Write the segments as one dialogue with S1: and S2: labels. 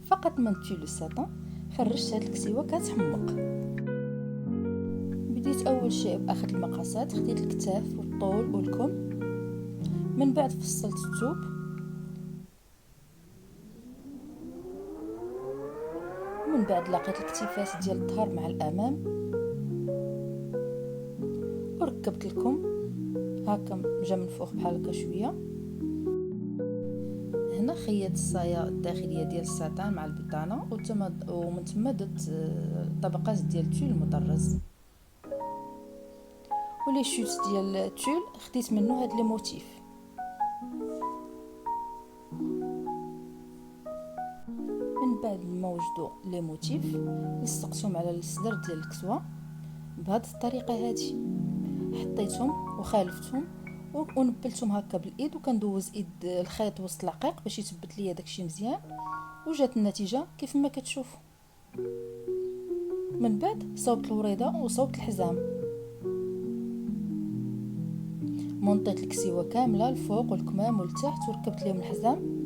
S1: فقط من تول الساتان. خرجت هاد الكسيوه كتحمق. بديت اول شيء باخذ المقاسات، خديت الكتاف والطول والكم. من بعد فصلت الثوب، ومن بعد لقيت الكتيفات ديال الظهر مع الامام، وركبت الكم هكا جا من فوق بحال هكا شويه. هنا خيطت الصايه الداخليه ديال الساتان مع البطانه، ومن ثم درت طبقات ديال التول المطرز. ولي شوت ديال التول خديت منه هاد لي موتيف. من بعد ما وجدوا لي موتيف لصقتهم على الصدر ديال الكسوه بهذه الطريقه هذه. حطيتهم وخالفتهم ونبلتهم هكا بالايد، وكندوز ايد الخيط وسط العقيق باش يثبت ليا داكشي مزيان، وجات النتيجه كيف ما كتشوفوا. من بعد صوبت الوريده وصوبت الحزام، مونطيت الكسيوه كامله الفوق والكمام والتحت وركبت لهم الحزام.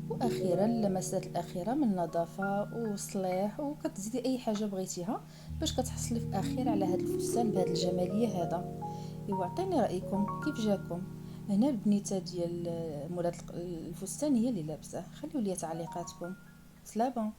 S1: واخيرا اللمسات الاخيره من النظافه والصلاح، وكتزيدي اي حاجه بغيتيها باش كتحصلي في الاخير على هذا الفستان بهذه الجماليه هذا. ايوا عطيني رايكم كيف جاكم. هنا البنيته ديال مولات الفستان هي اللي لابسه. خليوا لي تعليقاتكم. سلامه.